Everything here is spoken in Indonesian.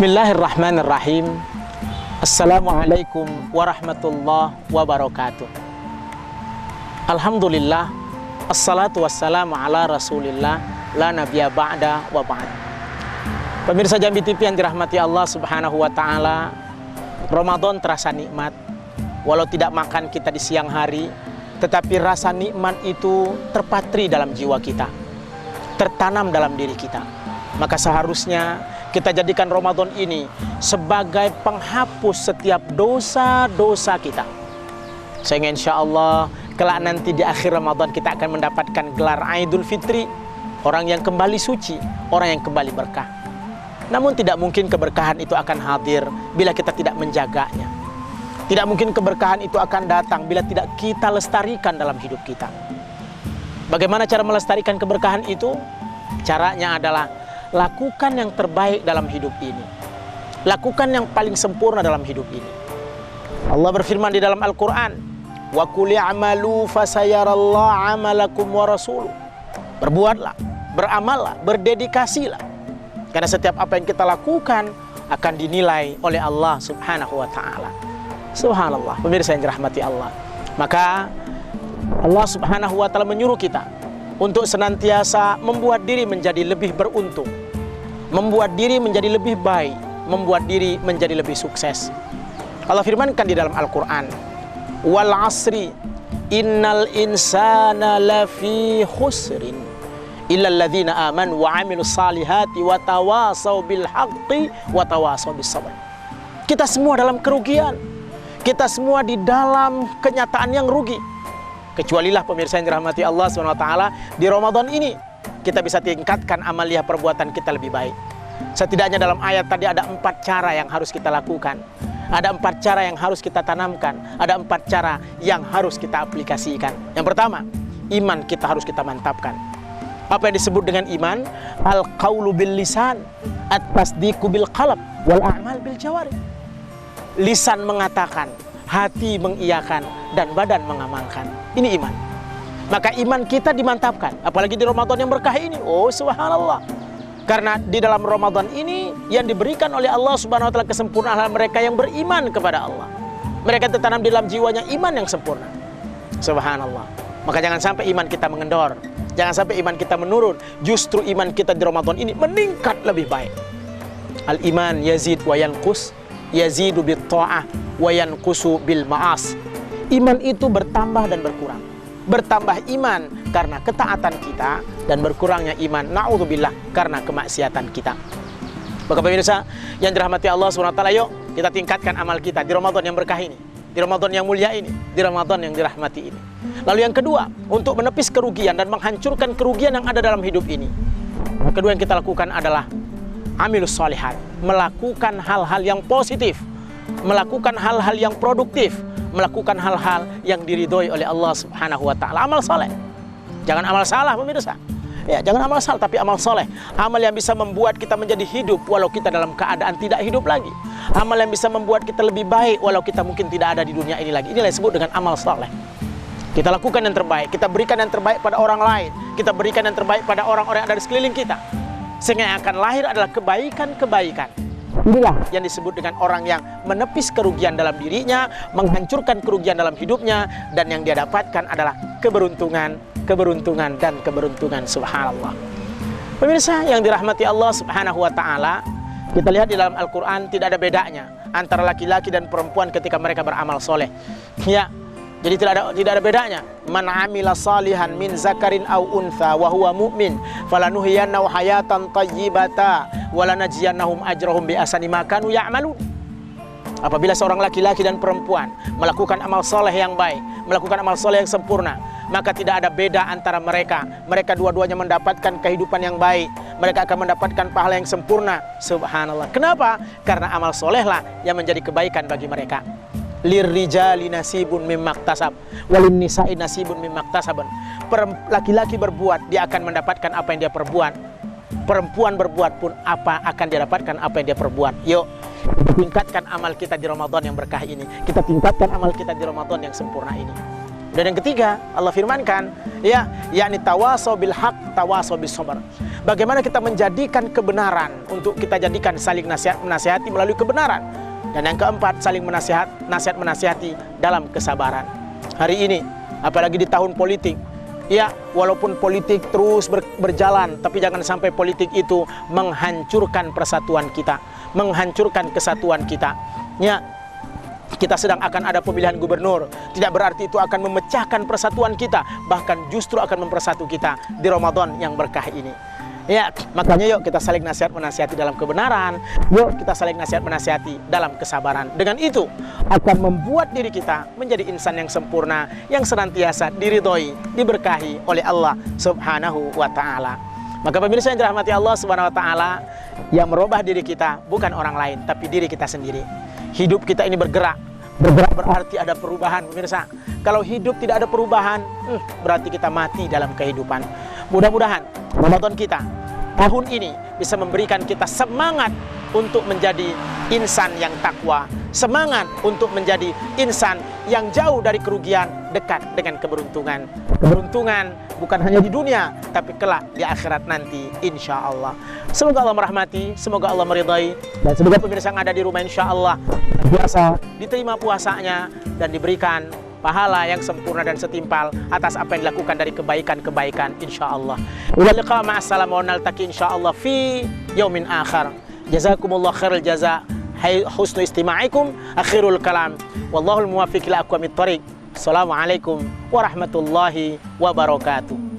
Bismillahirrahmanirrahim. Assalamualaikum warahmatullahi wabarakatuh. Alhamdulillah, assalatu wassalamu ala rasulillah, la nabiyya ba'da wa ba'd. Pemirsa Jambi TV yang dirahmati Allah subhanahu wa ta'ala, Ramadan terasa nikmat. Walau tidak makan kita di siang hari, tetapi rasa nikmat itu terpatri dalam jiwa kita, tertanam dalam diri kita. Maka seharusnya kita jadikan Ramadan ini sebagai penghapus setiap dosa-dosa kita. Sehingga insya Allah kelak nanti di akhir Ramadan kita akan mendapatkan gelar Idul Fitri, orang yang kembali suci, orang yang kembali berkah. Namun tidak mungkin keberkahan itu akan hadir bila kita tidak menjaganya. Tidak mungkin keberkahan itu akan datang bila tidak kita lestarikan dalam hidup kita. Bagaimana cara melestarikan keberkahan itu? Caranya adalah lakukan yang terbaik dalam hidup ini. Lakukan yang paling sempurna dalam hidup ini. Allah berfirman di dalam Al-Quran, wa qul i'malu fasayarallahu 'amalakum wa rasuluh. Berbuatlah, beramallah, berdedikasilah. Karena setiap apa yang kita lakukan akan dinilai oleh Allah subhanahu wa ta'ala. Subhanallah, pemirsa yang dirahmati Allah. Maka Allah subhanahu wa ta'ala menyuruh kita untuk senantiasa membuat diri menjadi lebih beruntung, membuat diri menjadi lebih baik, membuat diri menjadi lebih sukses. Allah firmankan di dalam Al-Quran, wal asri innal insana lafi khusrin illal ladzina amanu wa amilus salihati wa tawasaw bil haqqi wa tawasaw bis sabr. Kita semua dalam kerugian, kita semua di dalam kenyataan yang rugi. Kecualilah pemirsa yang dirahmati Allah SWT, di Ramadan ini kita bisa tingkatkan amaliyah perbuatan kita lebih baik. Setidaknya dalam ayat tadi ada 4 cara yang harus kita lakukan. Ada 4 cara yang harus kita tanamkan. Ada 4 cara yang harus kita aplikasikan. Yang pertama, iman kita harus kita mantapkan. Apa yang disebut dengan iman? Al-qawlu bil lisan, at-tasdiqu bil qalb, wal a'mal bil jawari. Lisan mengatakan, hati mengiyakan, dan badan mengamalkan. Ini iman. Maka iman kita dimantapkan, apalagi di Ramadan yang berkah ini. Oh subhanallah. Karena di dalam Ramadan ini yang diberikan oleh Allah subhanahu wa ta'ala kesempurnaan mereka yang beriman kepada Allah. Mereka tertanam di dalam jiwanya iman yang sempurna. Subhanallah. Maka jangan sampai iman kita mengendor, jangan sampai iman kita menurun. Justru iman kita di Ramadan ini meningkat lebih baik. Al-iman yazid wa yanqus, yazidu bit ta'ah wa yanqusu bil ma'as. Iman itu bertambah dan berkurang. Bertambah iman karena ketaatan kita, dan berkurangnya iman, na'udzubillah, karena kemaksiatan kita. Maka pemirsa yang dirahmati Allah SWT, yuk kita tingkatkan amal kita di Ramadan yang berkah ini, di Ramadan yang mulia ini, di Ramadan yang dirahmati ini. Lalu yang kedua, untuk menepis kerugian dan menghancurkan kerugian yang ada dalam hidup ini, yang kedua yang kita lakukan adalah amilus sholihat, melakukan hal-hal yang positif, melakukan hal-hal yang produktif, melakukan hal-hal yang diridhoi oleh Allah subhanahu wa ta'ala. Amal soleh, jangan amal salah pemirsa. Ya, jangan amal salah, tapi amal soleh. Amal yang bisa membuat kita menjadi hidup walau kita dalam keadaan tidak hidup lagi. Amal yang bisa membuat kita lebih baik walau kita mungkin tidak ada di dunia ini lagi. Inilah yang disebut dengan amal soleh. Kita lakukan yang terbaik, kita berikan yang terbaik pada orang lain, kita berikan yang terbaik pada orang-orang yang ada di sekeliling kita, sehingga yang akan lahir adalah kebaikan-kebaikan. Inilah yang disebut dengan orang yang menepis kerugian dalam dirinya, menghancurkan kerugian dalam hidupnya, dan yang dia dapatkan adalah keberuntungan, keberuntungan, dan keberuntungan. Subhanallah. Pemirsa yang dirahmati Allah subhanahu wa ta'ala, kita lihat di dalam Al-Quran tidak ada bedanya antara laki-laki dan perempuan ketika mereka beramal soleh. Ya, jadi tidak ada bedanya. Man amila salihan min zakarin aw untha wa huwa mu'min falanuhyiyannahu hayatan thayyibata wa lanajziyannahum ajrahum bi ahsani ma kanu ya'malun. Apabila seorang laki-laki dan perempuan melakukan amal soleh yang baik, melakukan amal soleh yang sempurna, maka tidak ada beda antara mereka. Mereka dua-duanya mendapatkan kehidupan yang baik. Mereka akan mendapatkan pahala yang sempurna. Subhanallah. Kenapa? Karena amal solehlah yang menjadi kebaikan bagi mereka. Lirrijali nasibun mimmaktasab walin nisa'i nasibun mimmaktasabun. Laki-laki berbuat, dia akan mendapatkan apa yang dia perbuat. Perempuan berbuat pun akan dia dapatkan apa yang dia perbuat. Yuk, tingkatkan amal kita di Ramadan yang berkah ini. Kita tingkatkan amal kita di Ramadan yang sempurna ini. Dan yang ketiga, Allah firmankan, ya, yakni tawasau bil haq, tawasau bis sabr. Bagaimana kita menjadikan kebenaran untuk kita jadikan saling menasihati melalui kebenaran. Dan yang keempat, saling nasihat menasihati dalam kesabaran. Hari ini, apalagi di tahun politik, ya, walaupun politik terus berjalan, tapi jangan sampai politik itu menghancurkan persatuan kita, menghancurkan kesatuan kita. Ya, kita sedang akan ada pemilihan gubernur, tidak berarti itu akan memecahkan persatuan kita, bahkan justru akan mempersatu kita di Ramadan yang berkah ini. Ya, makanya yuk kita saling nasihat menasihati dalam kebenaran, yuk kita saling nasihat menasihati dalam kesabaran. Dengan itu akan membuat diri kita menjadi insan yang sempurna, yang senantiasa diridhoi, diberkahi oleh Allah Subhanahu wa Ta'ala. Maka pemirsa yang dirahmati Allah Subhanahu wa Ta'ala, yang merubah diri kita bukan orang lain, tapi diri kita sendiri. Hidup kita ini bergerak berarti ada perubahan, pemirsa. Kalau hidup tidak ada perubahan, berarti kita mati dalam kehidupan. Mudah-mudahan Ramadan kita tahun ini bisa memberikan kita semangat untuk menjadi insan yang takwa, semangat untuk menjadi insan yang jauh dari kerugian, dekat dengan keberuntungan. Keberuntungan bukan hanya di dunia, tapi kelak di akhirat nanti, insya Allah. Semoga Allah merahmati, semoga Allah meridai, dan semoga pemirsa yang ada di rumah insya Allah biasa diterima puasanya dan diberikan pahala yang sempurna dan setimpal atas apa yang dilakukan dari kebaikan-kebaikan insyaallah. Ila liqa ma'assalam wa naltaqi insyaallah fi yaumin akhar. Jazakumullah khairul jaza. Husnu istima'ikum akhirul kalam. Wallahul muwaffiq ila aqwamit thoriq. Assalamualaikum warahmatullahi wabarakatuh.